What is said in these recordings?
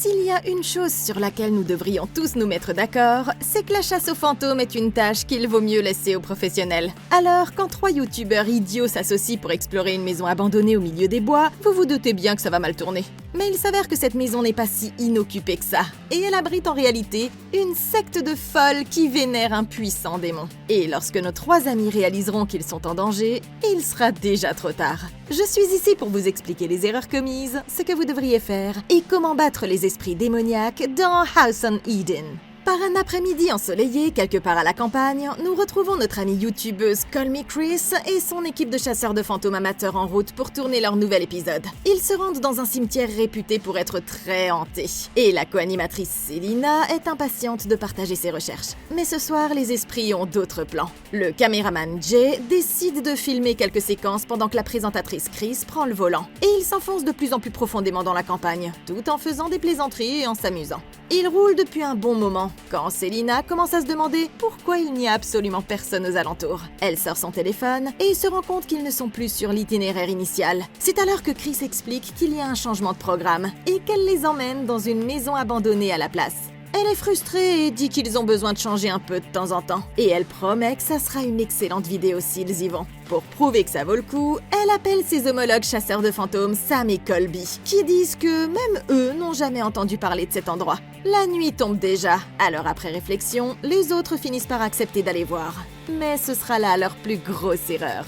S'il y a une chose sur laquelle nous devrions tous nous mettre d'accord, c'est que la chasse aux fantômes est une tâche qu'il vaut mieux laisser aux professionnels. Alors, quand 3 youtubeurs idiots s'associent pour explorer une maison abandonnée au milieu des bois, vous vous doutez bien que ça va mal tourner. Mais il s'avère que cette maison n'est pas si inoccupée que ça, et elle abrite en réalité une secte de folles qui vénère un puissant démon. Et lorsque nos 3 amis réaliseront qu'ils sont en danger, il sera déjà trop tard. Je suis ici pour vous expliquer les erreurs commises, ce que vous devriez faire, et comment battre les esprits démoniaques dans House on Eden. Par un après-midi ensoleillé, quelque part à la campagne, nous retrouvons notre amie youtubeuse Call Me Chris et son équipe de chasseurs de fantômes amateurs en route pour tourner leur nouvel épisode. Ils se rendent dans un cimetière réputé pour être très hanté. Et la co-animatrice Selina est impatiente de partager ses recherches. Mais ce soir, les esprits ont d'autres plans. Le caméraman Jay décide de filmer quelques séquences pendant que la présentatrice Chris prend le volant. Et il s'enfonce de plus en plus profondément dans la campagne, tout en faisant des plaisanteries et en s'amusant. Il roule depuis un bon moment, quand Selina commence à se demander pourquoi il n'y a absolument personne aux alentours. Elle sort son téléphone et se rend compte qu'ils ne sont plus sur l'itinéraire initial. C'est alors que Chris explique qu'il y a un changement de programme et qu'elle les emmène dans une maison abandonnée à la place. Elle est frustrée et dit qu'ils ont besoin de changer un peu de temps en temps. Et elle promet que ça sera une excellente vidéo s'ils y vont. Pour prouver que ça vaut le coup, elle appelle ses homologues chasseurs de fantômes Sam et Colby, qui disent que même eux n'ont jamais entendu parler de cet endroit. La nuit tombe déjà, alors après réflexion, les autres finissent par accepter d'aller voir. Mais ce sera là leur plus grosse erreur.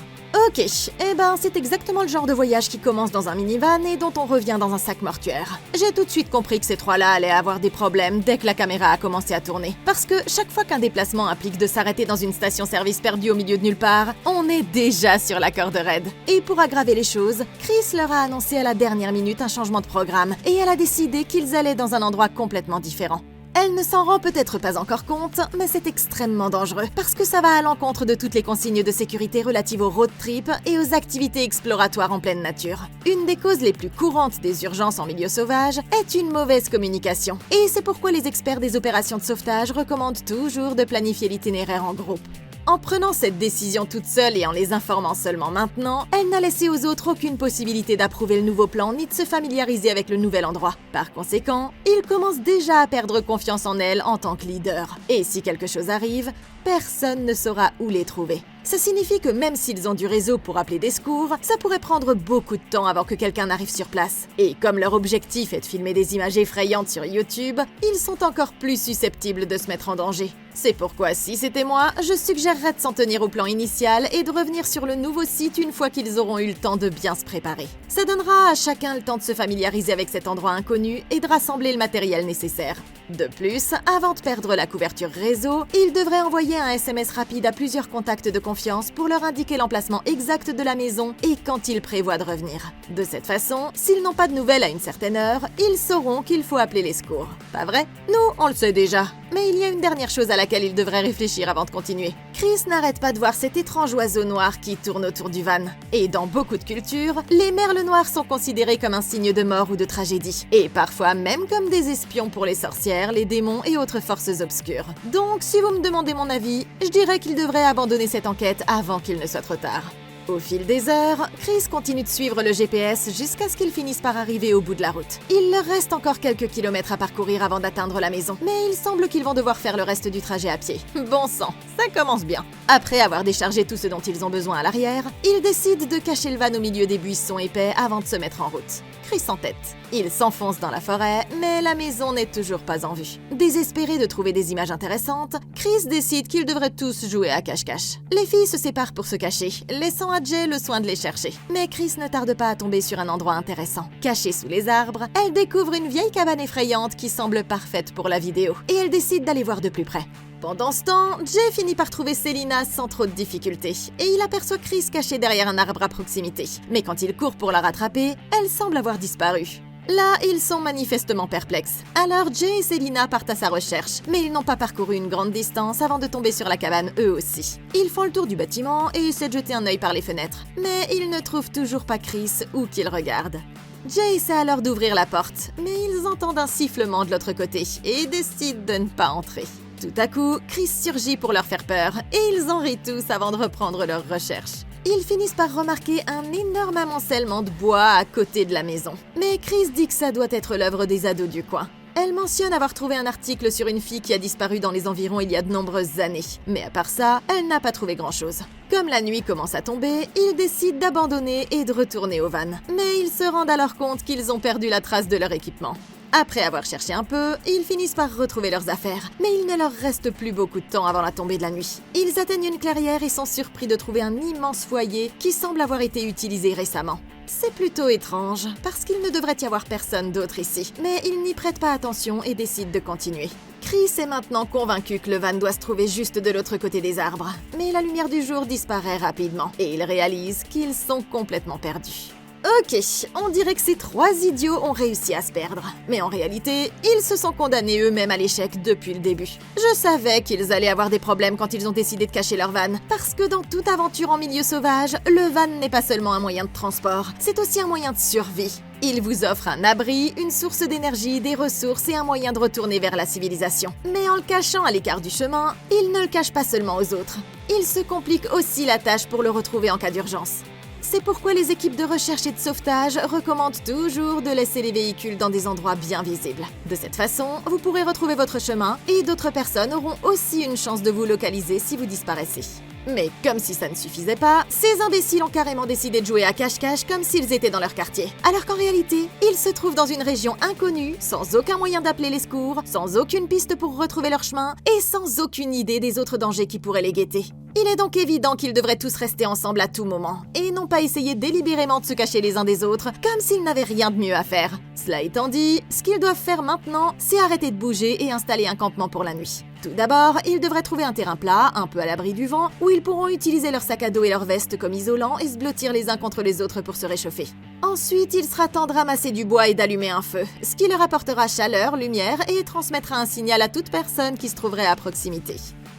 Ok, c'est exactement le genre de voyage qui commence dans un minivan et dont on revient dans un sac mortuaire. J'ai tout de suite compris que ces 3-là allaient avoir des problèmes dès que la caméra a commencé à tourner. Parce que chaque fois qu'un déplacement implique de s'arrêter dans une station-service perdue au milieu de nulle part, on est déjà sur la corde raide. Et pour aggraver les choses, Chris leur a annoncé à la dernière minute un changement de programme et elle a décidé qu'ils allaient dans un endroit complètement différent. Elle ne s'en rend peut-être pas encore compte, mais c'est extrêmement dangereux parce que ça va à l'encontre de toutes les consignes de sécurité relatives au road trip et aux activités exploratoires en pleine nature. Une des causes les plus courantes des urgences en milieu sauvage est une mauvaise communication. Et c'est pourquoi les experts des opérations de sauvetage recommandent toujours de planifier l'itinéraire en groupe. En prenant cette décision toute seule et en les informant seulement maintenant, elle n'a laissé aux autres aucune possibilité d'approuver le nouveau plan ni de se familiariser avec le nouvel endroit. Par conséquent, ils commencent déjà à perdre confiance en elle en tant que leader. Et si quelque chose arrive, personne ne saura où les trouver. Ça signifie que même s'ils ont du réseau pour appeler des secours, ça pourrait prendre beaucoup de temps avant que quelqu'un n'arrive sur place. Et comme leur objectif est de filmer des images effrayantes sur YouTube, ils sont encore plus susceptibles de se mettre en danger. C'est pourquoi, si c'était moi, je suggérerais de s'en tenir au plan initial et de revenir sur le nouveau site une fois qu'ils auront eu le temps de bien se préparer. Ça donnera à chacun le temps de se familiariser avec cet endroit inconnu et de rassembler le matériel nécessaire. De plus, avant de perdre la couverture réseau, ils devraient envoyer un SMS rapide à plusieurs contacts de confiance pour leur indiquer l'emplacement exact de la maison et quand ils prévoient de revenir. De cette façon, s'ils n'ont pas de nouvelles à une certaine heure, ils sauront qu'il faut appeler les secours. Pas vrai? Nous, on le sait déjà. Mais il y a une dernière chose à laquelle ils devraient réfléchir avant de continuer. Chris n'arrête pas de voir cet étrange oiseau noir qui tourne autour du van. Et dans beaucoup de cultures, les merles noirs sont considérés comme un signe de mort ou de tragédie. Et parfois même comme des espions pour les sorcières, les démons et autres forces obscures. Donc, si vous me demandez mon avis, je dirais qu'ils devraient abandonner cette enquête avant qu'il ne soit trop tard. Au fil des heures, Chris continue de suivre le GPS jusqu'à ce qu'ils finissent par arriver au bout de la route. Il leur reste encore quelques kilomètres à parcourir avant d'atteindre la maison, mais il semble qu'ils vont devoir faire le reste du trajet à pied. Bon sang, ça commence bien. Après avoir déchargé tout ce dont ils ont besoin à l'arrière, ils décident de cacher le van au milieu des buissons épais avant de se mettre en route. Chris en tête. Il s'enfonce dans la forêt, mais la maison n'est toujours pas en vue. Désespéré de trouver des images intéressantes, Chris décide qu'ils devraient tous jouer à cache-cache. Les filles se séparent pour se cacher, laissant à Jay le soin de les chercher. Mais Chris ne tarde pas à tomber sur un endroit intéressant. Cachée sous les arbres, elle découvre une vieille cabane effrayante qui semble parfaite pour la vidéo, et elle décide d'aller voir de plus près. Pendant ce temps, Jay finit par trouver Selina sans trop de difficultés, et il aperçoit Chris caché derrière un arbre à proximité. Mais quand il court pour la rattraper, elle semble avoir disparu. Là, ils sont manifestement perplexes. Alors Jay et Selina partent à sa recherche, mais ils n'ont pas parcouru une grande distance avant de tomber sur la cabane eux aussi. Ils font le tour du bâtiment et essaient de jeter un œil par les fenêtres, mais ils ne trouvent toujours pas Chris où qu'ils regardent. Jay essaie alors d'ouvrir la porte, mais ils entendent un sifflement de l'autre côté et décident de ne pas entrer. Tout à coup, Chris surgit pour leur faire peur et ils en rient tous avant de reprendre leurs recherches. Ils finissent par remarquer un énorme amoncellement de bois à côté de la maison. Mais Chris dit que ça doit être l'œuvre des ados du coin. Elle mentionne avoir trouvé un article sur une fille qui a disparu dans les environs il y a de nombreuses années. Mais à part ça, elle n'a pas trouvé grand-chose. Comme la nuit commence à tomber, ils décident d'abandonner et de retourner au van. Mais ils se rendent alors compte qu'ils ont perdu la trace de leur équipement. Après avoir cherché un peu, ils finissent par retrouver leurs affaires, mais il ne leur reste plus beaucoup de temps avant la tombée de la nuit. Ils atteignent une clairière et sont surpris de trouver un immense foyer qui semble avoir été utilisé récemment. C'est plutôt étrange, parce qu'il ne devrait y avoir personne d'autre ici, mais ils n'y prêtent pas attention et décident de continuer. Chris est maintenant convaincu que le van doit se trouver juste de l'autre côté des arbres, mais la lumière du jour disparaît rapidement, et il réalise qu'ils sont complètement perdus. Ok, on dirait que ces 3 idiots ont réussi à se perdre. Mais en réalité, ils se sont condamnés eux-mêmes à l'échec depuis le début. Je savais qu'ils allaient avoir des problèmes quand ils ont décidé de cacher leur van, parce que dans toute aventure en milieu sauvage, le van n'est pas seulement un moyen de transport, c'est aussi un moyen de survie. Il vous offre un abri, une source d'énergie, des ressources et un moyen de retourner vers la civilisation. Mais en le cachant à l'écart du chemin, il ne le cache pas seulement aux autres. Il se complique aussi la tâche pour le retrouver en cas d'urgence. C'est pourquoi les équipes de recherche et de sauvetage recommandent toujours de laisser les véhicules dans des endroits bien visibles. De cette façon, vous pourrez retrouver votre chemin et d'autres personnes auront aussi une chance de vous localiser si vous disparaissez. Mais comme si ça ne suffisait pas, ces imbéciles ont carrément décidé de jouer à cache-cache comme s'ils étaient dans leur quartier. Alors qu'en réalité, ils se trouvent dans une région inconnue, sans aucun moyen d'appeler les secours, sans aucune piste pour retrouver leur chemin et sans aucune idée des autres dangers qui pourraient les guetter. Il est donc évident qu'ils devraient tous rester ensemble à tout moment, et non pas essayer délibérément de se cacher les uns des autres, comme s'ils n'avaient rien de mieux à faire. Cela étant dit, ce qu'ils doivent faire maintenant, c'est arrêter de bouger et installer un campement pour la nuit. Tout d'abord, ils devraient trouver un terrain plat, un peu à l'abri du vent, où ils pourront utiliser leur sac à dos et leur veste comme isolant et se blottir les uns contre les autres pour se réchauffer. Ensuite, il sera temps de ramasser du bois et d'allumer un feu, ce qui leur apportera chaleur, lumière et transmettra un signal à toute personne qui se trouverait à proximité.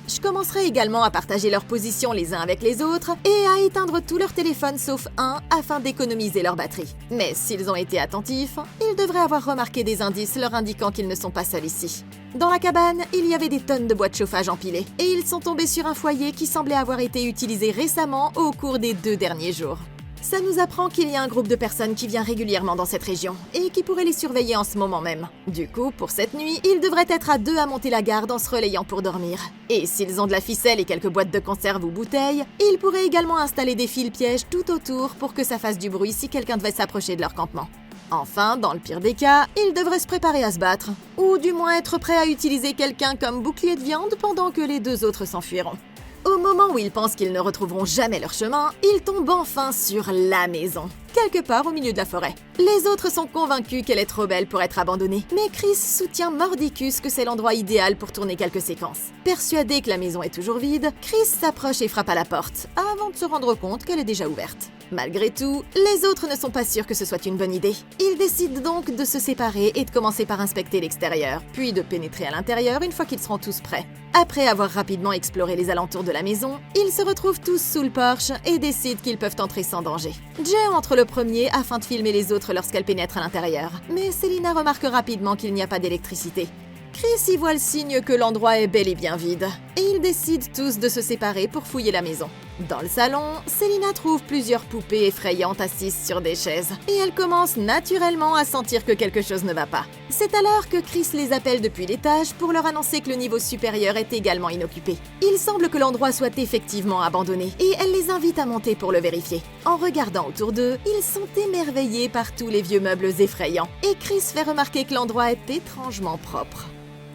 Je commencerai également à partager leurs positions les uns avec les autres et à éteindre tous leurs téléphones sauf un afin d'économiser leur batterie. Mais s'ils ont été attentifs, ils devraient avoir remarqué des indices leur indiquant qu'ils ne sont pas seuls ici. Dans la cabane, il y avait des tonnes de bois de chauffage empilés et ils sont tombés sur un foyer qui semblait avoir été utilisé récemment au cours des 2 derniers jours. Ça nous apprend qu'il y a un groupe de personnes qui vient régulièrement dans cette région et qui pourrait les surveiller en ce moment même. Du coup, pour cette nuit, ils devraient être à 2 à monter la garde en se relayant pour dormir. Et s'ils ont de la ficelle et quelques boîtes de conserve ou bouteilles, ils pourraient également installer des fils pièges tout autour pour que ça fasse du bruit si quelqu'un devait s'approcher de leur campement. Enfin, dans le pire des cas, ils devraient se préparer à se battre, ou du moins être prêts à utiliser quelqu'un comme bouclier de viande pendant que les 2 autres s'enfuiront. Au moment où ils pensent qu'ils ne retrouveront jamais leur chemin, ils tombent enfin sur la maison, quelque part au milieu de la forêt. Les autres sont convaincus qu'elle est trop belle pour être abandonnée, mais Chris soutient mordicus que c'est l'endroit idéal pour tourner quelques séquences. Persuadé que la maison est toujours vide, Chris s'approche et frappe à la porte, avant de se rendre compte qu'elle est déjà ouverte. Malgré tout, les autres ne sont pas sûrs que ce soit une bonne idée. Ils décident donc de se séparer et de commencer par inspecter l'extérieur, puis de pénétrer à l'intérieur une fois qu'ils seront tous prêts. Après avoir rapidement exploré les alentours de la maison, ils se retrouvent tous sous le porche et décident qu'ils peuvent entrer sans danger. Jay entre le premier afin de filmer les autres lorsqu'elle pénètre à l'intérieur, mais Selina remarque rapidement qu'il n'y a pas d'électricité. Chris y voit le signe que l'endroit est bel et bien vide, et ils décident tous de se séparer pour fouiller la maison. Dans le salon, Selina trouve plusieurs poupées effrayantes assises sur des chaises, et elle commence naturellement à sentir que quelque chose ne va pas. C'est alors que Chris les appelle depuis l'étage pour leur annoncer que le niveau supérieur est également inoccupé. Il semble que l'endroit soit effectivement abandonné, et elle les invite à monter pour le vérifier. En regardant autour d'eux, ils sont émerveillés par tous les vieux meubles effrayants, et Chris fait remarquer que l'endroit est étrangement propre.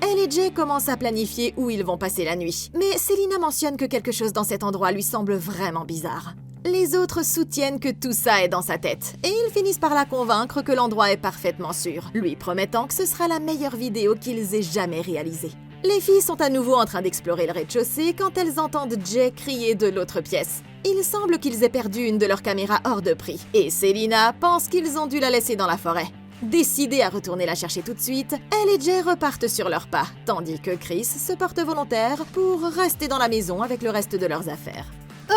Elle et Jay commencent à planifier où ils vont passer la nuit, mais Selina mentionne que quelque chose dans cet endroit lui semble vraiment bizarre. Les autres soutiennent que tout ça est dans sa tête, et ils finissent par la convaincre que l'endroit est parfaitement sûr, lui promettant que ce sera la meilleure vidéo qu'ils aient jamais réalisée. Les filles sont à nouveau en train d'explorer le rez-de-chaussée quand elles entendent Jay crier de l'autre pièce. Il semble qu'ils aient perdu une de leurs caméras hors de prix, et Selina pense qu'ils ont dû la laisser dans la forêt. Décidés à retourner la chercher tout de suite, elle et Jay repartent sur leurs pas, tandis que Chris se porte volontaire pour rester dans la maison avec le reste de leurs affaires.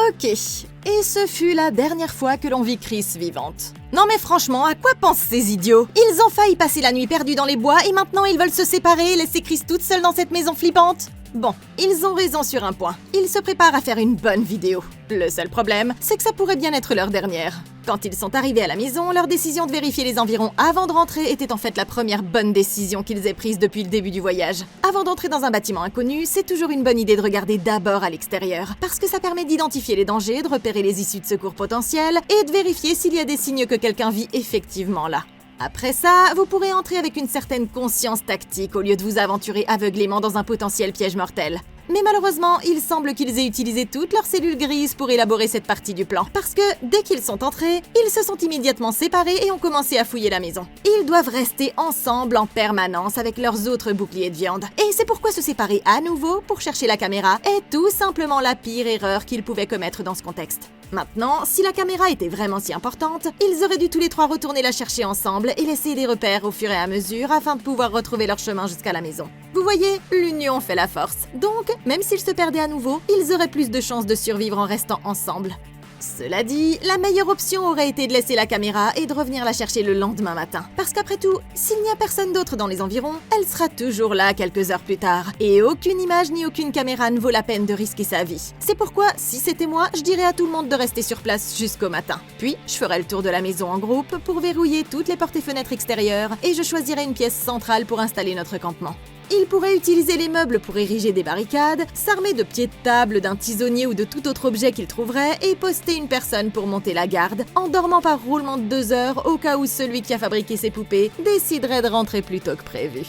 Ok, et ce fut la dernière fois que l'on vit Chris vivante. Non mais franchement, à quoi pensent ces idiots? Ils ont failli passer la nuit perdue dans les bois et maintenant ils veulent se séparer et laisser Chris toute seule dans cette maison flippante? Bon, ils ont raison sur un point. Ils se préparent à faire une bonne vidéo. Le seul problème, c'est que ça pourrait bien être leur dernière. Quand ils sont arrivés à la maison, leur décision de vérifier les environs avant de rentrer était en fait la première bonne décision qu'ils aient prise depuis le début du voyage. Avant d'entrer dans un bâtiment inconnu, c'est toujours une bonne idée de regarder d'abord à l'extérieur, parce que ça permet d'identifier les dangers, de repérer les issues de secours potentielles et de vérifier s'il y a des signes que quelqu'un vit effectivement là. Après ça, vous pourrez entrer avec une certaine conscience tactique au lieu de vous aventurer aveuglément dans un potentiel piège mortel. Mais malheureusement, il semble qu'ils aient utilisé toutes leurs cellules grises pour élaborer cette partie du plan. Parce que, dès qu'ils sont entrés, ils se sont immédiatement séparés et ont commencé à fouiller la maison. Ils doivent rester ensemble en permanence avec leurs autres boucliers de viande. Et c'est pourquoi se séparer à nouveau pour chercher la caméra est tout simplement la pire erreur qu'ils pouvaient commettre dans ce contexte. Maintenant, si la caméra était vraiment si importante, ils auraient dû tous les trois retourner la chercher ensemble et laisser des repères au fur et à mesure afin de pouvoir retrouver leur chemin jusqu'à la maison. Vous voyez, l'union fait la force. Donc, même s'ils se perdaient à nouveau, ils auraient plus de chances de survivre en restant ensemble. Cela dit, la meilleure option aurait été de laisser la caméra et de revenir la chercher le lendemain matin. Parce qu'après tout, s'il n'y a personne d'autre dans les environs, elle sera toujours là quelques heures plus tard. Et aucune image ni aucune caméra ne vaut la peine de risquer sa vie. C'est pourquoi, si c'était moi, je dirais à tout le monde de rester sur place jusqu'au matin. Puis, je ferai le tour de la maison en groupe pour verrouiller toutes les portes et fenêtres extérieures et je choisirai une pièce centrale pour installer notre campement. Ils pourraient utiliser les meubles pour ériger des barricades, s'armer de pieds de table, d'un tisonnier ou de tout autre objet qu'ils trouveraient et poster une personne pour monter la garde, en dormant par roulement de 2 heures au cas où celui qui a fabriqué ces poupées déciderait de rentrer plus tôt que prévu.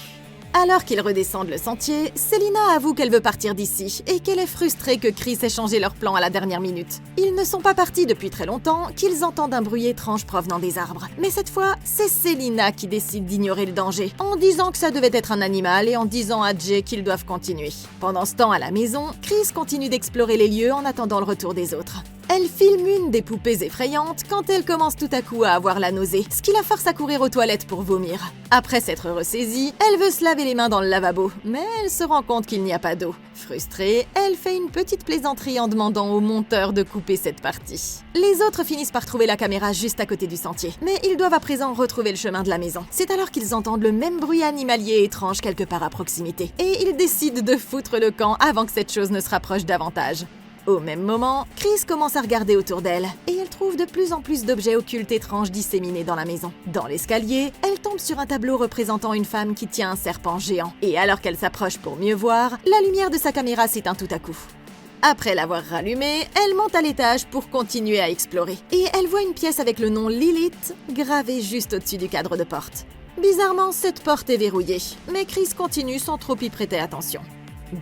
Alors qu'ils redescendent le sentier, Selina avoue qu'elle veut partir d'ici et qu'elle est frustrée que Chris ait changé leur plan à la dernière minute. Ils ne sont pas partis depuis très longtemps qu'ils entendent un bruit étrange provenant des arbres. Mais cette fois, c'est Selina qui décide d'ignorer le danger, en disant que ça devait être un animal et en disant à Jay qu'ils doivent continuer. Pendant ce temps, à la maison, Chris continue d'explorer les lieux en attendant le retour des autres. Elle filme une des poupées effrayantes quand elle commence tout à coup à avoir la nausée, ce qui la force à courir aux toilettes pour vomir. Après s'être ressaisie, elle veut se laver les mains dans le lavabo, mais elle se rend compte qu'il n'y a pas d'eau. Frustrée, elle fait une petite plaisanterie en demandant au monteur de couper cette partie. Les autres finissent par trouver la caméra juste à côté du sentier, mais ils doivent à présent retrouver le chemin de la maison. C'est alors qu'ils entendent le même bruit animalier étrange quelque part à proximité, et ils décident de foutre le camp avant que cette chose ne se rapproche davantage. Au même moment, Chris commence à regarder autour d'elle, et elle trouve de plus en plus d'objets occultes étranges disséminés dans la maison. Dans l'escalier, elle tombe sur un tableau représentant une femme qui tient un serpent géant, et alors qu'elle s'approche pour mieux voir, la lumière de sa caméra s'éteint tout à coup. Après l'avoir rallumée, elle monte à l'étage pour continuer à explorer, et elle voit une pièce avec le nom Lilith gravée juste au-dessus du cadre de porte. Bizarrement, cette porte est verrouillée, mais Chris continue sans trop y prêter attention.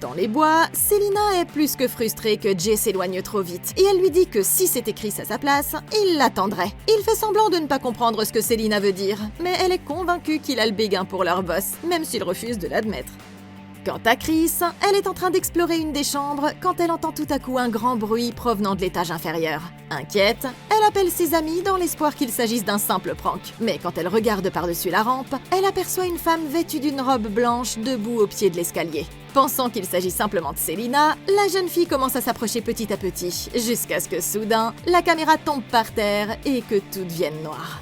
Dans les bois, Selina est plus que frustrée que Jay s'éloigne trop vite, et elle lui dit que si c'était Chris à sa place, il l'attendrait. Il fait semblant de ne pas comprendre ce que Selina veut dire, mais elle est convaincue qu'il a le béguin pour leur boss, même s'il refuse de l'admettre. Quant à Chris, elle est en train d'explorer une des chambres quand elle entend tout à coup un grand bruit provenant de l'étage inférieur. Inquiète, elle appelle ses amis dans l'espoir qu'il s'agisse d'un simple prank. Mais quand elle regarde par-dessus la rampe, elle aperçoit une femme vêtue d'une robe blanche debout au pied de l'escalier. Pensant qu'il s'agit simplement de Selina, la jeune fille commence à s'approcher petit à petit, jusqu'à ce que soudain, la caméra tombe par terre et que tout devienne noir.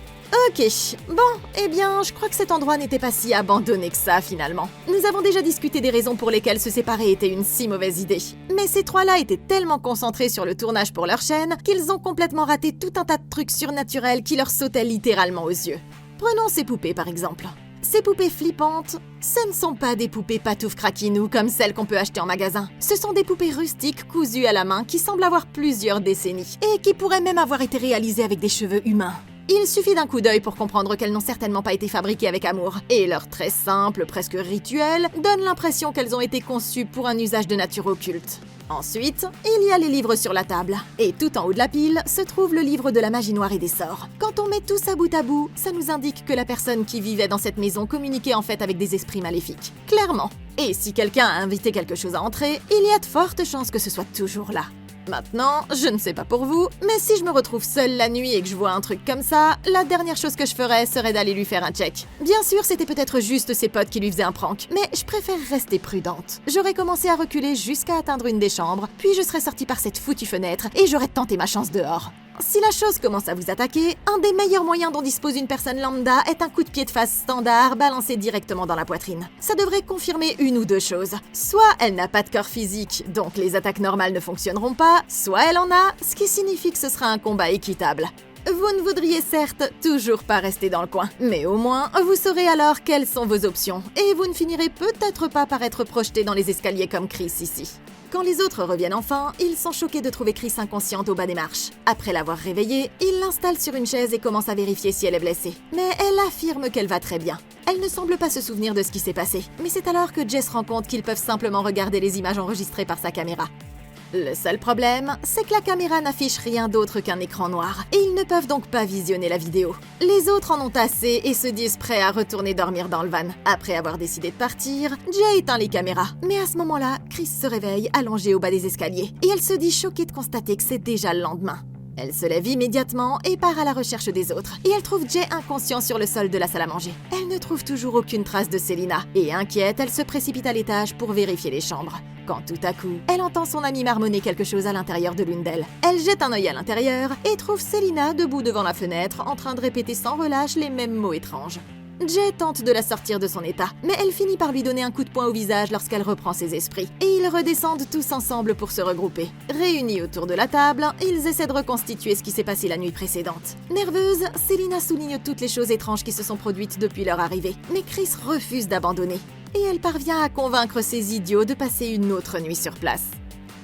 Ok, bon, eh bien, je crois que cet endroit n'était pas si abandonné que ça, finalement. Nous avons déjà discuté des raisons pour lesquelles se séparer était une si mauvaise idée. Mais ces trois-là étaient tellement concentrés sur le tournage pour leur chaîne qu'ils ont complètement raté tout un tas de trucs surnaturels qui leur sautaient littéralement aux yeux. Prenons ces poupées, par exemple. Ces poupées flippantes, ce ne sont pas des poupées patouf craquinou comme celles qu'on peut acheter en magasin. Ce sont des poupées rustiques cousues à la main qui semblent avoir plusieurs décennies et qui pourraient même avoir été réalisées avec des cheveux humains. Il suffit d'un coup d'œil pour comprendre qu'elles n'ont certainement pas été fabriquées avec amour. Et leur très simple, presque rituel, donne l'impression qu'elles ont été conçues pour un usage de nature occulte. Ensuite, il y a les livres sur la table. Et tout en haut de la pile se trouve le livre de la magie noire et des sorts. Quand on met tout ça bout à bout, ça nous indique que la personne qui vivait dans cette maison communiquait en fait avec des esprits maléfiques. Clairement. Et si quelqu'un a invité quelque chose à entrer, il y a de fortes chances que ce soit toujours là. Maintenant, je ne sais pas pour vous, mais si je me retrouve seule la nuit et que je vois un truc comme ça, la dernière chose que je ferais serait d'aller lui faire un check. Bien sûr, c'était peut-être juste ses potes qui lui faisaient un prank, mais je préfère rester prudente. J'aurais commencé à reculer jusqu'à atteindre une des chambres, puis je serais sortie par cette foutue fenêtre et j'aurais tenté ma chance dehors. Si la chose commence à vous attaquer, un des meilleurs moyens dont dispose une personne lambda est un coup de pied de face standard balancé directement dans la poitrine. Ça devrait confirmer une ou deux choses. Soit elle n'a pas de corps physique, donc les attaques normales ne fonctionneront pas, soit elle en a, ce qui signifie que ce sera un combat équitable. Vous ne voudriez certes toujours pas rester dans le coin, mais au moins vous saurez alors quelles sont vos options, et vous ne finirez peut-être pas par être projeté dans les escaliers comme Chris ici. Quand les autres reviennent enfin, ils sont choqués de trouver Chris inconsciente au bas des marches. Après l'avoir réveillée, ils l'installent sur une chaise et commencent à vérifier si elle est blessée. Mais elle affirme qu'elle va très bien. Elle ne semble pas se souvenir de ce qui s'est passé, mais c'est alors que Jay se rend compte qu'ils peuvent simplement regarder les images enregistrées par sa caméra. Le seul problème, c'est que la caméra n'affiche rien d'autre qu'un écran noir, et ils ne peuvent donc pas visionner la vidéo. Les autres en ont assez et se disent prêts à retourner dormir dans le van. Après avoir décidé de partir, Jay éteint les caméras. Mais à ce moment-là, Chris se réveille, allongée au bas des escaliers, et elle se dit choquée de constater que c'est déjà le lendemain. Elle se lève immédiatement et part à la recherche des autres, et elle trouve Jay inconscient sur le sol de la salle à manger. Elle ne trouve toujours aucune trace de Selina, et inquiète, elle se précipite à l'étage pour vérifier les chambres. Quand tout à coup, elle entend son amie marmonner quelque chose à l'intérieur de l'une d'elles. Elle jette un œil à l'intérieur et trouve Selina debout devant la fenêtre, en train de répéter sans relâche les mêmes mots étranges. Jay tente de la sortir de son état, mais elle finit par lui donner un coup de poing au visage lorsqu'elle reprend ses esprits, et ils redescendent tous ensemble pour se regrouper. Réunis autour de la table, ils essaient de reconstituer ce qui s'est passé la nuit précédente. Nerveuse, Selina souligne toutes les choses étranges qui se sont produites depuis leur arrivée, mais Chris refuse d'abandonner, et elle parvient à convaincre ces idiots de passer une autre nuit sur place.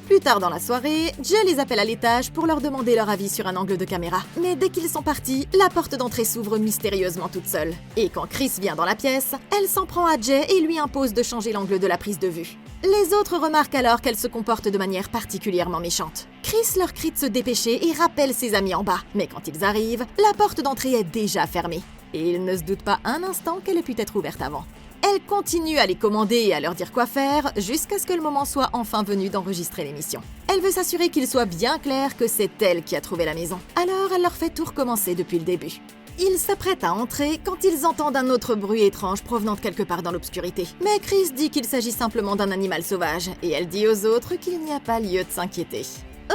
Plus tard dans la soirée, Jay les appelle à l'étage pour leur demander leur avis sur un angle de caméra. Mais dès qu'ils sont partis, la porte d'entrée s'ouvre mystérieusement toute seule. Et quand Chris vient dans la pièce, elle s'en prend à Jay et lui impose de changer l'angle de la prise de vue. Les autres remarquent alors qu'elle se comporte de manière particulièrement méchante. Chris leur crie de se dépêcher et rappelle ses amis en bas. Mais quand ils arrivent, la porte d'entrée est déjà fermée. Et ils ne se doutent pas un instant qu'elle ait pu être ouverte avant. Elle continue à les commander et à leur dire quoi faire, jusqu'à ce que le moment soit enfin venu d'enregistrer l'émission. Elle veut s'assurer qu'il soit bien clair que c'est elle qui a trouvé la maison. Alors elle leur fait tout recommencer depuis le début. Ils s'apprêtent à entrer quand ils entendent un autre bruit étrange provenant de quelque part dans l'obscurité. Mais Chris dit qu'il s'agit simplement d'un animal sauvage, et elle dit aux autres qu'il n'y a pas lieu de s'inquiéter.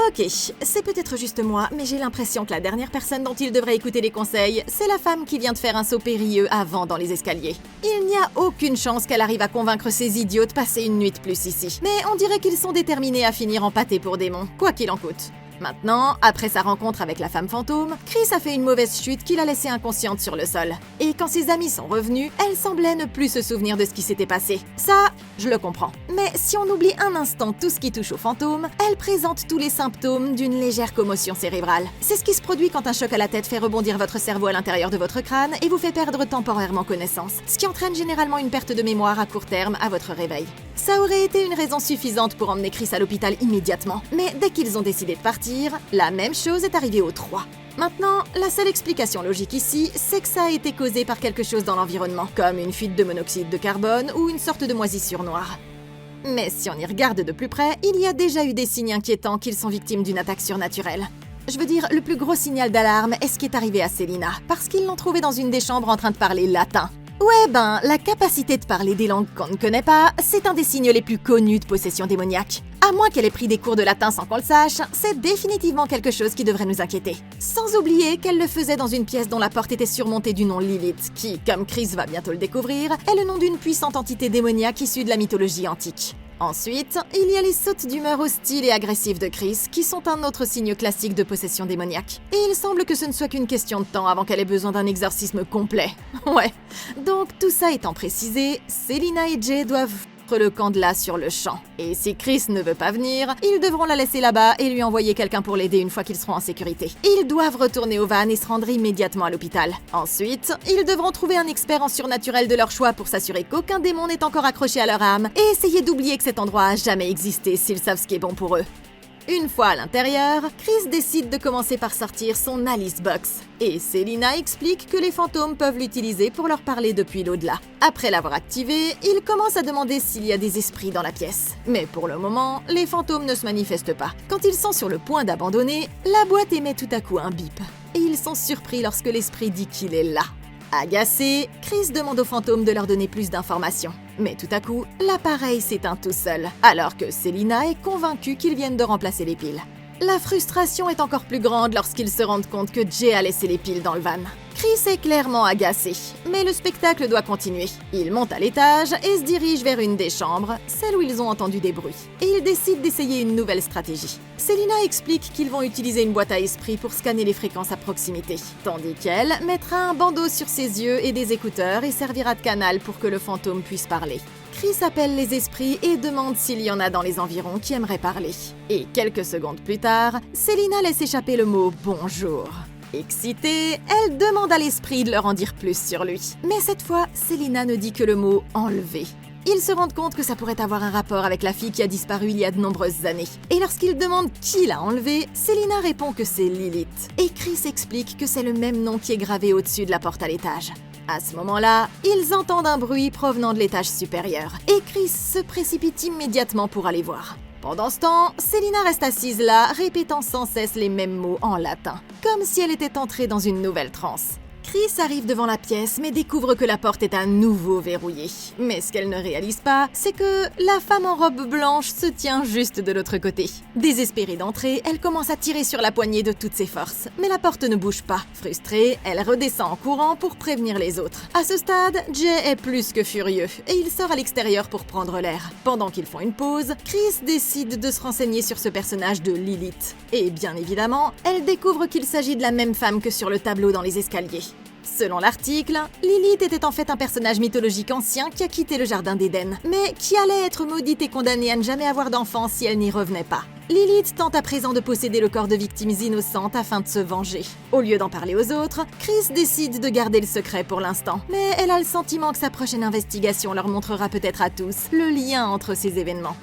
Ok, c'est peut-être juste moi, mais j'ai l'impression que la dernière personne dont il devrait écouter les conseils, c'est la femme qui vient de faire un saut périlleux avant dans les escaliers. Il n'y a aucune chance qu'elle arrive à convaincre ces idiots de passer une nuit de plus ici. Mais on dirait qu'ils sont déterminés à finir en pâté pour démons, quoi qu'il en coûte. Maintenant, après sa rencontre avec la femme fantôme, Chris a fait une mauvaise chute qui l'a laissée inconsciente sur le sol. Et quand ses amis sont revenus, elle semblait ne plus se souvenir de ce qui s'était passé. Ça, je le comprends. Mais si on oublie un instant tout ce qui touche au fantôme, elle présente tous les symptômes d'une légère commotion cérébrale. C'est ce qui se produit quand un choc à la tête fait rebondir votre cerveau à l'intérieur de votre crâne et vous fait perdre temporairement connaissance, ce qui entraîne généralement une perte de mémoire à court terme à votre réveil. Ça aurait été une raison suffisante pour emmener Chris à l'hôpital immédiatement, mais dès qu'ils ont décidé de partir, la même chose est arrivée aux trois. Maintenant, la seule explication logique ici, c'est que ça a été causé par quelque chose dans l'environnement, comme une fuite de monoxyde de carbone ou une sorte de moisissure noire. Mais si on y regarde de plus près, il y a déjà eu des signes inquiétants qu'ils sont victimes d'une attaque surnaturelle. Je veux dire, le plus gros signal d'alarme est ce qui est arrivé à Selina, parce qu'ils l'ont trouvée dans une des chambres en train de parler latin. Ouais la capacité de parler des langues qu'on ne connaît pas, c'est un des signes les plus connus de possession démoniaque. À moins qu'elle ait pris des cours de latin sans qu'on le sache, c'est définitivement quelque chose qui devrait nous inquiéter. Sans oublier qu'elle le faisait dans une pièce dont la porte était surmontée du nom Lilith, qui, comme Chris va bientôt le découvrir, est le nom d'une puissante entité démoniaque issue de la mythologie antique. Ensuite, il y a les sautes d'humeur hostiles et agressives de Chris, qui sont un autre signe classique de possession démoniaque. Et il semble que ce ne soit qu'une question de temps avant qu'elle ait besoin d'un exorcisme complet. Ouais. Donc, tout ça étant précisé, Selina et Jay doivent le camp de là sur le champ. Et si Chris ne veut pas venir, ils devront la laisser là-bas et lui envoyer quelqu'un pour l'aider une fois qu'ils seront en sécurité. Ils doivent retourner au van et se rendre immédiatement à l'hôpital. Ensuite, ils devront trouver un expert en surnaturel de leur choix pour s'assurer qu'aucun démon n'est encore accroché à leur âme et essayer d'oublier que cet endroit a jamais existé s'ils savent ce qui est bon pour eux. Une fois à l'intérieur, Chris décide de commencer par sortir son Alice Box. Et Selina explique que les fantômes peuvent l'utiliser pour leur parler depuis l'au-delà. Après l'avoir activé, il commence à demander s'il y a des esprits dans la pièce. Mais pour le moment, les fantômes ne se manifestent pas. Quand ils sont sur le point d'abandonner, la boîte émet tout à coup un bip. Et ils sont surpris lorsque l'esprit dit qu'il est là. Agacé, Chris demande aux fantômes de leur donner plus d'informations. Mais tout à coup, l'appareil s'éteint tout seul, alors que Selina est convaincue qu'ils viennent de remplacer les piles. La frustration est encore plus grande lorsqu'ils se rendent compte que Jay a laissé les piles dans le van. Chris est clairement agacé, mais le spectacle doit continuer. Il monte à l'étage et se dirige vers une des chambres, celle où ils ont entendu des bruits. Et il décide d'essayer une nouvelle stratégie. Selina explique qu'ils vont utiliser une boîte à esprit pour scanner les fréquences à proximité, tandis qu'elle mettra un bandeau sur ses yeux et des écouteurs et servira de canal pour que le fantôme puisse parler. Chris appelle les esprits et demande s'il y en a dans les environs qui aimeraient parler. Et quelques secondes plus tard, Selina laisse échapper le mot « bonjour ». Excitée, elle demande à l'esprit de leur en dire plus sur lui. Mais cette fois, Selina ne dit que le mot « enlever ». Ils se rendent compte que ça pourrait avoir un rapport avec la fille qui a disparu il y a de nombreuses années. Et lorsqu'ils demandent qui l'a enlevée, Selina répond que c'est Lilith. Et Chris explique que c'est le même nom qui est gravé au-dessus de la porte à l'étage. À ce moment-là, ils entendent un bruit provenant de l'étage supérieur. Et Chris se précipite immédiatement pour aller voir. Pendant ce temps, Selina reste assise là, répétant sans cesse les mêmes mots en latin, comme si elle était entrée dans une nouvelle transe. Chris arrive devant la pièce mais découvre que la porte est à nouveau verrouillée. Mais ce qu'elle ne réalise pas, c'est que la femme en robe blanche se tient juste de l'autre côté. Désespérée d'entrer, elle commence à tirer sur la poignée de toutes ses forces. Mais la porte ne bouge pas. Frustrée, elle redescend en courant pour prévenir les autres. À ce stade, Jay est plus que furieux et il sort à l'extérieur pour prendre l'air. Pendant qu'ils font une pause, Chris décide de se renseigner sur ce personnage de Lilith. Et bien évidemment, elle découvre qu'il s'agit de la même femme que sur le tableau dans les escaliers. Selon l'article, Lilith était en fait un personnage mythologique ancien qui a quitté le jardin d'Éden, mais qui allait être maudite et condamnée à ne jamais avoir d'enfant si elle n'y revenait pas. Lilith tente à présent de posséder le corps de victimes innocentes afin de se venger. Au lieu d'en parler aux autres, Chris décide de garder le secret pour l'instant. Mais elle a le sentiment que sa prochaine investigation leur montrera peut-être à tous le lien entre ces événements.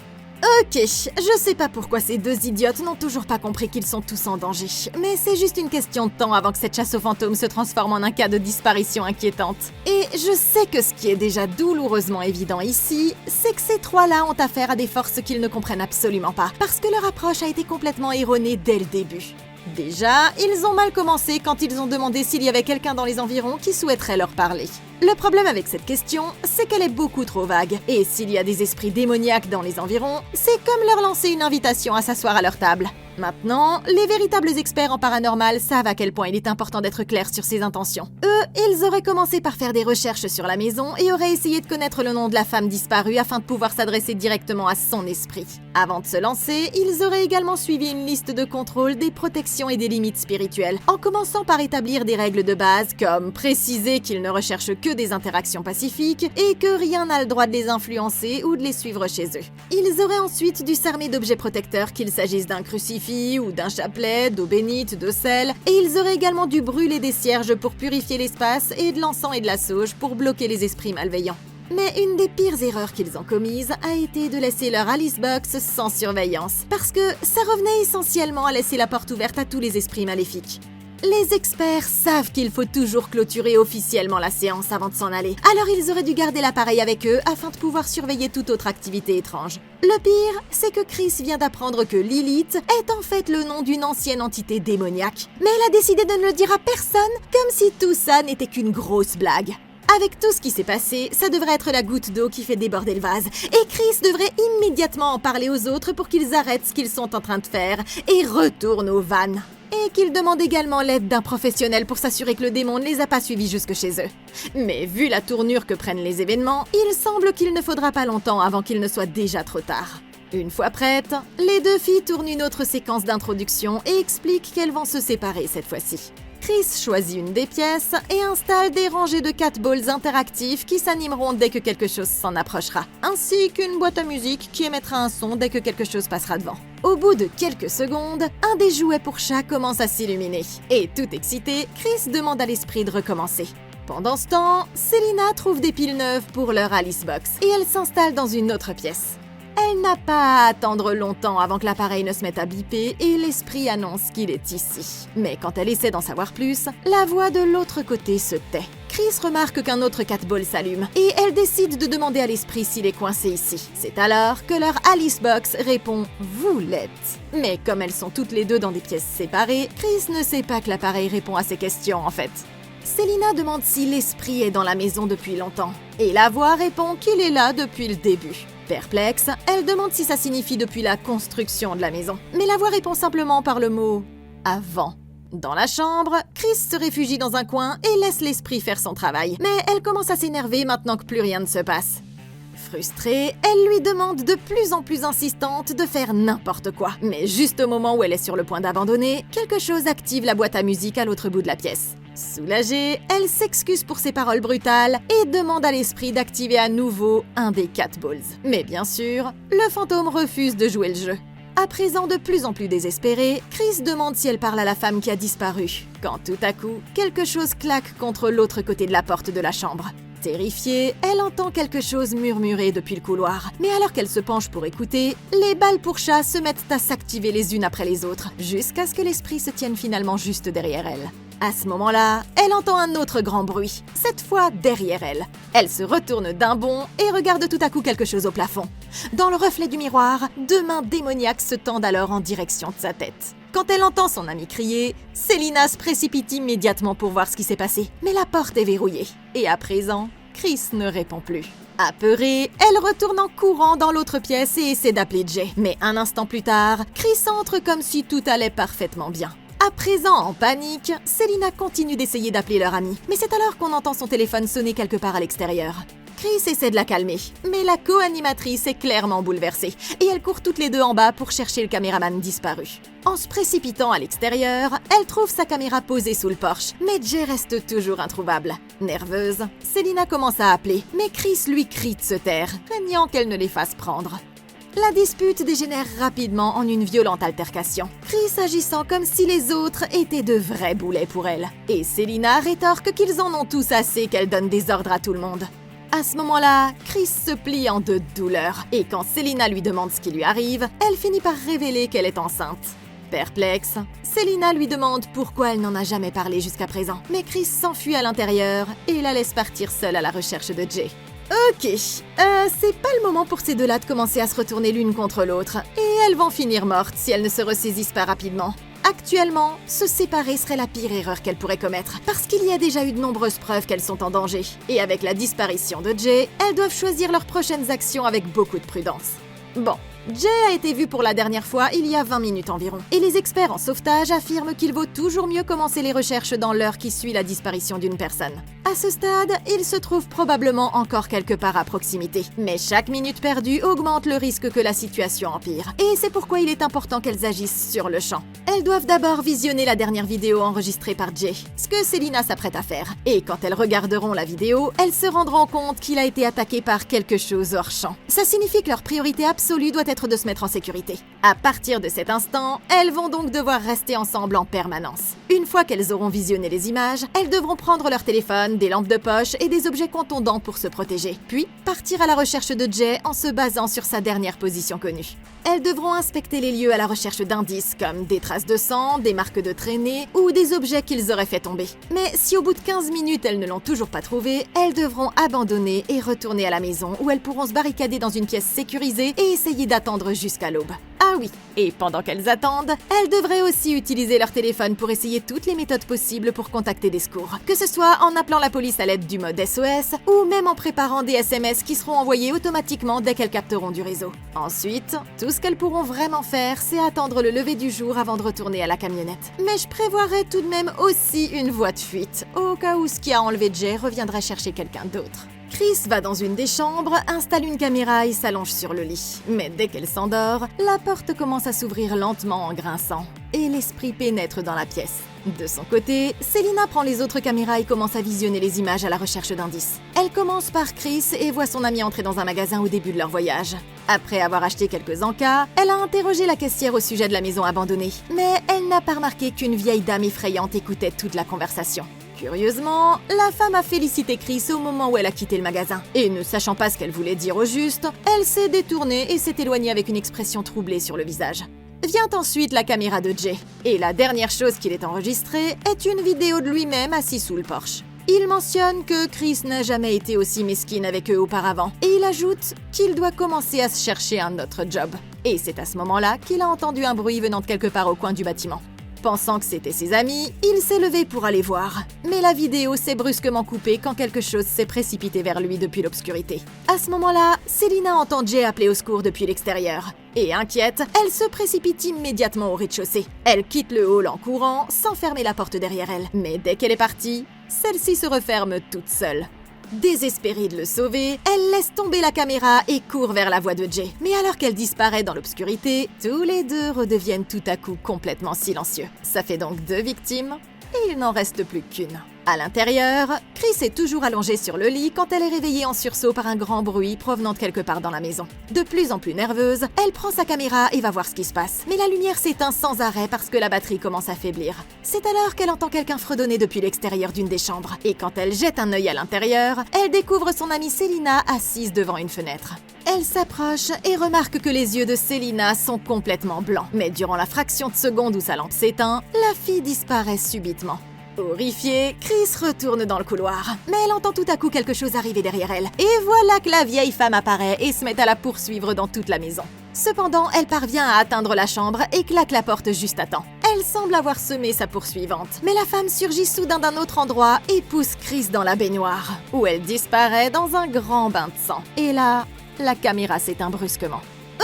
Ok, je sais pas pourquoi ces deux idiotes n'ont toujours pas compris qu'ils sont tous en danger, mais c'est juste une question de temps avant que cette chasse aux fantômes se transforme en un cas de disparition inquiétante. Et je sais que ce qui est déjà douloureusement évident ici, c'est que ces trois-là ont affaire à des forces qu'ils ne comprennent absolument pas, parce que leur approche a été complètement erronée dès le début. Déjà, ils ont mal commencé quand ils ont demandé s'il y avait quelqu'un dans les environs qui souhaiterait leur parler. Le problème avec cette question, c'est qu'elle est beaucoup trop vague. Et s'il y a des esprits démoniaques dans les environs, c'est comme leur lancer une invitation à s'asseoir à leur table. Maintenant, les véritables experts en paranormal savent à quel point il est important d'être clair sur ses intentions. Eux, ils auraient commencé par faire des recherches sur la maison et auraient essayé de connaître le nom de la femme disparue afin de pouvoir s'adresser directement à son esprit. Avant de se lancer, ils auraient également suivi une liste de contrôle des protections et des limites spirituelles, en commençant par établir des règles de base comme préciser qu'ils ne recherchent que des interactions pacifiques et que rien n'a le droit de les influencer ou de les suivre chez eux. Ils auraient ensuite dû s'armer d'objets protecteurs, qu'il s'agisse d'un crucifix ou d'un chapelet, d'eau bénite, de sel, et ils auraient également dû brûler des cierges pour purifier l'espace et de l'encens et de la sauge pour bloquer les esprits malveillants. Mais une des pires erreurs qu'ils ont commises a été de laisser leur Alice Box sans surveillance, parce que ça revenait essentiellement à laisser la porte ouverte à tous les esprits maléfiques. Les experts savent qu'il faut toujours clôturer officiellement la séance avant de s'en aller, alors ils auraient dû garder l'appareil avec eux afin de pouvoir surveiller toute autre activité étrange. Le pire, c'est que Chris vient d'apprendre que Lilith est en fait le nom d'une ancienne entité démoniaque. Mais elle a décidé de ne le dire à personne, comme si tout ça n'était qu'une grosse blague. Avec tout ce qui s'est passé, ça devrait être la goutte d'eau qui fait déborder le vase. Et Chris devrait immédiatement en parler aux autres pour qu'ils arrêtent ce qu'ils sont en train de faire et retournent aux vannes. Et qu'ils demandent également l'aide d'un professionnel pour s'assurer que le démon ne les a pas suivis jusque chez eux. Mais vu la tournure que prennent les événements, il semble qu'il ne faudra pas longtemps avant qu'il ne soit déjà trop tard. Une fois prêtes, les deux filles tournent une autre séquence d'introduction et expliquent qu'elles vont se séparer cette fois-ci. Chris choisit une des pièces et installe des rangées de catballs interactifs qui s'animeront dès que quelque chose s'en approchera, ainsi qu'une boîte à musique qui émettra un son dès que quelque chose passera devant. Au bout de quelques secondes, un des jouets pour chat commence à s'illuminer, et tout excité, Chris demande à l'esprit de recommencer. Pendant ce temps, Selina trouve des piles neuves pour leur Alice Box, et elle s'installe dans une autre pièce. Elle n'a pas à attendre longtemps avant que l'appareil ne se mette à biper et l'esprit annonce qu'il est ici. Mais quand elle essaie d'en savoir plus, la voix de l'autre côté se tait. Chris remarque qu'un autre catball s'allume et elle décide de demander à l'esprit s'il est coincé ici. C'est alors que leur Alice Box répond « Vous l'êtes ». Mais comme elles sont toutes les deux dans des pièces séparées, Chris ne sait pas que l'appareil répond à ses questions en fait. Selina demande si l'esprit est dans la maison depuis longtemps, et la voix répond qu'il est là depuis le début. Perplexe, elle demande si ça signifie depuis la construction de la maison, mais la voix répond simplement par le mot « avant ». Dans la chambre, Chris se réfugie dans un coin et laisse l'esprit faire son travail. Mais elle commence à s'énerver maintenant que plus rien ne se passe. Frustrée, elle lui demande de plus en plus insistante de faire n'importe quoi. Mais juste au moment où elle est sur le point d'abandonner, quelque chose active la boîte à musique à l'autre bout de la pièce. Soulagée, elle s'excuse pour ses paroles brutales et demande à l'esprit d'activer à nouveau un des 4 balls. Mais bien sûr, le fantôme refuse de jouer le jeu. À présent de plus en plus désespérée, Chris demande si elle parle à la femme qui a disparu, quand tout à coup, quelque chose claque contre l'autre côté de la porte de la chambre. Terrifiée, elle entend quelque chose murmurer depuis le couloir. Mais alors qu'elle se penche pour écouter, les balles pour chat se mettent à s'activer les unes après les autres, jusqu'à ce que l'esprit se tienne finalement juste derrière elle. À ce moment-là, elle entend un autre grand bruit, cette fois derrière elle. Elle se retourne d'un bond et regarde tout à coup quelque chose au plafond. Dans le reflet du miroir, 2 mains démoniaques se tendent alors en direction de sa tête. Quand elle entend son amie crier, Selina se précipite immédiatement pour voir ce qui s'est passé. Mais la porte est verrouillée. Et à présent, Chris ne répond plus. Apeurée, elle retourne en courant dans l'autre pièce et essaie d'appeler Jay. Mais un instant plus tard, Chris entre comme si tout allait parfaitement bien. À présent, en panique, Selina continue d'essayer d'appeler leur amie. Mais c'est alors qu'on entend son téléphone sonner quelque part à l'extérieur. Chris essaie de la calmer, mais la co-animatrice est clairement bouleversée et elles courent toutes les deux en bas pour chercher le caméraman disparu. En se précipitant à l'extérieur, elle trouve sa caméra posée sous le porche, mais Jay reste toujours introuvable. Nerveuse, Selina commence à appeler, mais Chris lui crie de se taire, craignant qu'elle ne les fasse prendre. La dispute dégénère rapidement en une violente altercation, Chris agissant comme si les autres étaient de vrais boulets pour elle. Et Selina rétorque qu'ils en ont tous assez qu'elle donne des ordres à tout le monde. À ce moment-là, Chris se plie en 2 de douleur, et quand Selina lui demande ce qui lui arrive, elle finit par révéler qu'elle est enceinte. Perplexe, Selina lui demande pourquoi elle n'en a jamais parlé jusqu'à présent, mais Chris s'enfuit à l'intérieur et la laisse partir seule à la recherche de Jay. Ok, c'est pas le moment pour ces deux-là de commencer à se retourner l'une contre l'autre, et elles vont finir mortes si elles ne se ressaisissent pas rapidement. Actuellement, se séparer serait la pire erreur qu'elles pourraient commettre, parce qu'il y a déjà eu de nombreuses preuves qu'elles sont en danger. Et avec la disparition de Jay, elles doivent choisir leurs prochaines actions avec beaucoup de prudence. Bon, Jay a été vu pour la dernière fois il y a 20 minutes environ, et les experts en sauvetage affirment qu'il vaut toujours mieux commencer les recherches dans l'heure qui suit la disparition d'une personne. À ce stade, il se trouve probablement encore quelque part à proximité, mais chaque minute perdue augmente le risque que la situation empire, et c'est pourquoi il est important qu'elles agissent sur le champ. Elles doivent d'abord visionner la dernière vidéo enregistrée par Jay, ce que Selina s'apprête à faire, et quand elles regarderont la vidéo, elles se rendront compte qu'il a été attaqué par quelque chose hors champ. Ça signifie que leur priorité absolue doit être de se mettre en sécurité. À partir de cet instant, elles vont donc devoir rester ensemble en permanence. Une fois qu'elles auront visionné les images, elles devront prendre leur téléphone, des lampes de poche et des objets contondants pour se protéger, puis partir à la recherche de Jay en se basant sur sa dernière position connue. Elles devront inspecter les lieux à la recherche d'indices comme des traces de sang, des marques de traînée ou des objets qu'ils auraient fait tomber. Mais si au bout de 15 minutes elles ne l'ont toujours pas trouvé, elles devront abandonner et retourner à la maison où elles pourront se barricader dans une pièce sécurisée et essayer d'attendre jusqu'à l'aube. Ah oui, et pendant qu'elles attendent, elles devraient aussi utiliser leur téléphone pour essayer toutes les méthodes possibles pour contacter des secours, que ce soit en appelant la police à l'aide du mode SOS ou même en préparant des SMS qui seront envoyés automatiquement dès qu'elles capteront du réseau. Ensuite, tout ce qu'elles pourront vraiment faire, c'est attendre le lever du jour avant de retourner à la camionnette. Mais je prévoirais tout de même aussi une voie de fuite, au cas où ce qui a enlevé Jay reviendrait chercher quelqu'un d'autre. Chris va dans une des chambres, installe une caméra et s'allonge sur le lit. Mais dès qu'elle s'endort, la porte commence à s'ouvrir lentement en grinçant, et l'esprit pénètre dans la pièce. De son côté, Selina prend les autres caméras et commence à visionner les images à la recherche d'indices. Elle commence par Chris et voit son ami entrer dans un magasin au début de leur voyage. Après avoir acheté quelques encas, elle a interrogé la caissière au sujet de la maison abandonnée, mais elle n'a pas remarqué qu'une vieille dame effrayante écoutait toute la conversation. Curieusement, la femme a félicité Chris au moment où elle a quitté le magasin. Et ne sachant pas ce qu'elle voulait dire au juste, elle s'est détournée et s'est éloignée avec une expression troublée sur le visage. Vient ensuite la caméra de Jay. Et la dernière chose qu'il ait enregistrée est une vidéo de lui-même assis sous le porche. Il mentionne que Chris n'a jamais été aussi mesquine avec eux auparavant. Et il ajoute qu'il doit commencer à se chercher un autre job. Et c'est à ce moment-là qu'il a entendu un bruit venant de quelque part au coin du bâtiment. Pensant que c'était ses amis, il s'est levé pour aller voir. Mais la vidéo s'est brusquement coupée quand quelque chose s'est précipité vers lui depuis l'obscurité. À ce moment-là, Selina entend Jay appeler au secours depuis l'extérieur. Et inquiète, elle se précipite immédiatement au rez-de-chaussée. Elle quitte le hall en courant, sans fermer la porte derrière elle. Mais dès qu'elle est partie, celle-ci se referme toute seule. Désespérée de le sauver, elle laisse tomber la caméra et court vers la voix de Jay. Mais alors qu'elle disparaît dans l'obscurité, tous les deux redeviennent tout à coup complètement silencieux. Ça fait donc 2 victimes, et il n'en reste plus qu'une. À l'intérieur, Chris est toujours allongée sur le lit quand elle est réveillée en sursaut par un grand bruit provenant de quelque part dans la maison. De plus en plus nerveuse, elle prend sa caméra et va voir ce qui se passe. Mais la lumière s'éteint sans arrêt parce que la batterie commence à faiblir. C'est alors qu'elle entend quelqu'un fredonner depuis l'extérieur d'une des chambres. Et quand elle jette un œil à l'intérieur, elle découvre son amie Selina assise devant une fenêtre. Elle s'approche et remarque que les yeux de Selina sont complètement blancs. Mais durant la fraction de seconde où sa lampe s'éteint, la fille disparaît subitement. Horrifiée, Chris retourne dans le couloir. Mais elle entend tout à coup quelque chose arriver derrière elle. Et voilà que la vieille femme apparaît et se met à la poursuivre dans toute la maison. Cependant, elle parvient à atteindre la chambre et claque la porte juste à temps. Elle semble avoir semé sa poursuivante. Mais la femme surgit soudain d'un autre endroit et pousse Chris dans la baignoire, où elle disparaît dans un grand bain de sang. Et là, la caméra s'éteint brusquement.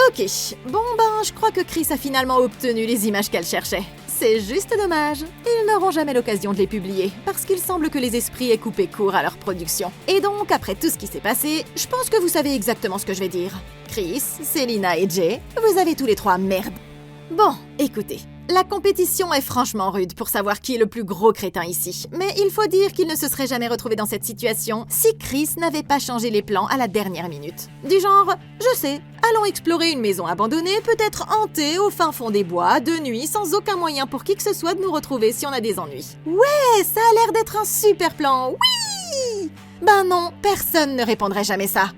Ok, je crois que Chris a finalement obtenu les images qu'elle cherchait. C'est juste dommage. Ils n'auront jamais l'occasion de les publier, parce qu'il semble que les esprits aient coupé court à leur production. Et donc, après tout ce qui s'est passé, je pense que vous savez exactement ce que je vais dire. Chris, Selina et Jay, vous avez tous les 3 merde. Bon, écoutez. La compétition est franchement rude pour savoir qui est le plus gros crétin ici. Mais il faut dire qu'il ne se serait jamais retrouvé dans cette situation si Chris n'avait pas changé les plans à la dernière minute. Du genre, je sais, allons explorer une maison abandonnée, peut-être hantée au fin fond des bois, de nuit, sans aucun moyen pour qui que ce soit de nous retrouver si on a des ennuis. Ouais, ça a l'air d'être un super plan, oui! Ben non, personne ne répondrait jamais ça.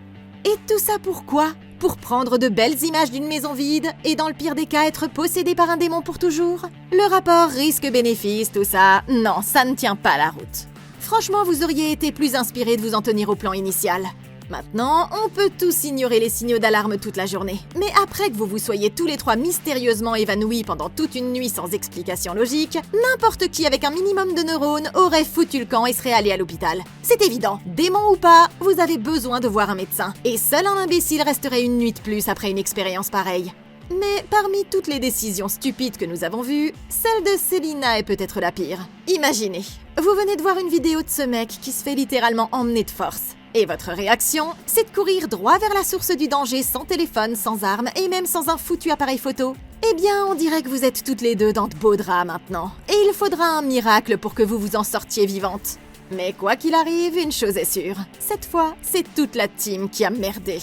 Et tout ça pourquoi ? Pour prendre de belles images d'une maison vide et dans le pire des cas être possédé par un démon pour toujours? Le rapport risque-bénéfice, tout ça, non, ça ne tient pas la route. Franchement, vous auriez été plus inspiré de vous en tenir au plan initial. Maintenant, on peut tous ignorer les signaux d'alarme toute la journée. Mais après que vous vous soyez tous les 3 mystérieusement évanouis pendant toute une nuit sans explication logique, n'importe qui avec un minimum de neurones aurait foutu le camp et serait allé à l'hôpital. C'est évident, démon ou pas, vous avez besoin de voir un médecin. Et seul un imbécile resterait une nuit de plus après une expérience pareille. Mais parmi toutes les décisions stupides que nous avons vues, celle de Selina est peut-être la pire. Imaginez, vous venez de voir une vidéo de ce mec qui se fait littéralement emmener de force. Et votre réaction, c'est de courir droit vers la source du danger sans téléphone, sans armes et même sans un foutu appareil photo. Eh bien, on dirait que vous êtes toutes les deux dans de beaux draps maintenant. Et il faudra un miracle pour que vous vous en sortiez vivante. Mais quoi qu'il arrive, une chose est sûre. Cette fois, c'est toute la team qui a merdé.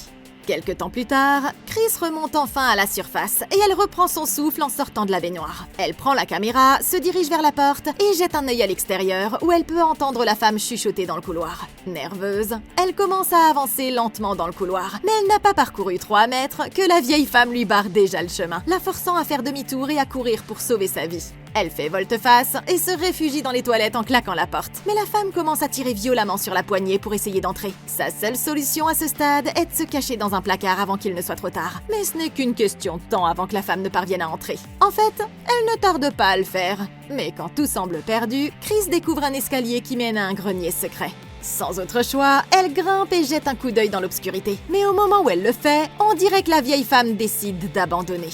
Quelque temps plus tard, Chris remonte enfin à la surface et elle reprend son souffle en sortant de la baignoire. Elle prend la caméra, se dirige vers la porte et jette un œil à l'extérieur où elle peut entendre la femme chuchoter dans le couloir. Nerveuse, elle commence à avancer lentement dans le couloir, mais elle n'a pas parcouru 3 mètres que la vieille femme lui barre déjà le chemin, la forçant à faire demi-tour et à courir pour sauver sa vie. Elle fait volte-face et se réfugie dans les toilettes en claquant la porte. Mais la femme commence à tirer violemment sur la poignée pour essayer d'entrer. Sa seule solution à ce stade est de se cacher dans un placard avant qu'il ne soit trop tard. Mais ce n'est qu'une question de temps avant que la femme ne parvienne à entrer. En fait, elle ne tarde pas à le faire. Mais quand tout semble perdu, Chris découvre un escalier qui mène à un grenier secret. Sans autre choix, elle grimpe et jette un coup d'œil dans l'obscurité. Mais au moment où elle le fait, on dirait que la vieille femme décide d'abandonner.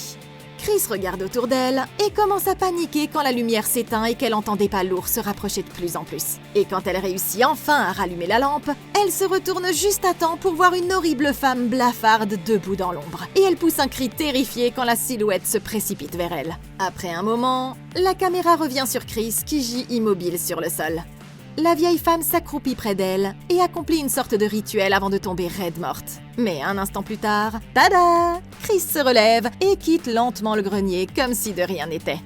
Chris regarde autour d'elle et commence à paniquer quand la lumière s'éteint et qu'elle entend des pas lourds se rapprocher de plus en plus. Et quand elle réussit enfin à rallumer la lampe, elle se retourne juste à temps pour voir une horrible femme blafarde debout dans l'ombre. Et elle pousse un cri terrifié quand la silhouette se précipite vers elle. Après un moment, la caméra revient sur Chris qui gît immobile sur le sol. La vieille femme s'accroupit près d'elle et accomplit une sorte de rituel avant de tomber raide morte. Mais un instant plus tard, tada! Chris se relève et quitte lentement le grenier comme si de rien n'était.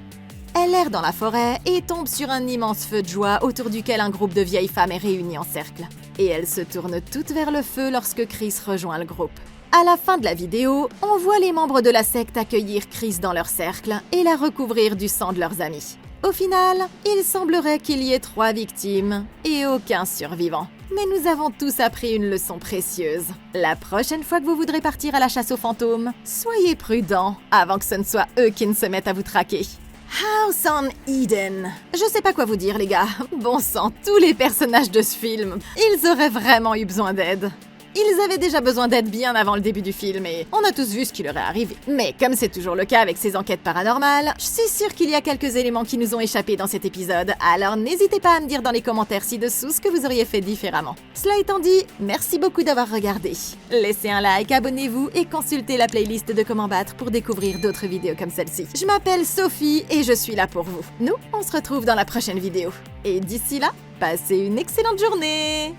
Elle erre dans la forêt et tombe sur un immense feu de joie autour duquel un groupe de vieilles femmes est réuni en cercle. Et elle se tourne toutes vers le feu lorsque Chris rejoint le groupe. À la fin de la vidéo, on voit les membres de la secte accueillir Chris dans leur cercle et la recouvrir du sang de leurs amis. Au final, il semblerait qu'il y ait 3 victimes et aucun survivant. Mais nous avons tous appris une leçon précieuse. La prochaine fois que vous voudrez partir à la chasse aux fantômes, soyez prudents avant que ce ne soit eux qui ne se mettent à vous traquer. House on Eden. Je sais pas quoi vous dire les gars. Bon sang, tous les personnages de ce film, ils auraient vraiment eu besoin d'aide. Ils avaient déjà besoin d'aide bien avant le début du film et on a tous vu ce qui leur est arrivé. Mais comme c'est toujours le cas avec ces enquêtes paranormales, je suis sûre qu'il y a quelques éléments qui nous ont échappé dans cet épisode, alors n'hésitez pas à me dire dans les commentaires ci-dessous ce que vous auriez fait différemment. Cela étant dit, merci beaucoup d'avoir regardé. Laissez un like, abonnez-vous et consultez la playlist de Comment Battre pour découvrir d'autres vidéos comme celle-ci. Je m'appelle Sophie et je suis là pour vous. Nous, on se retrouve dans la prochaine vidéo. Et d'ici là, passez une excellente journée!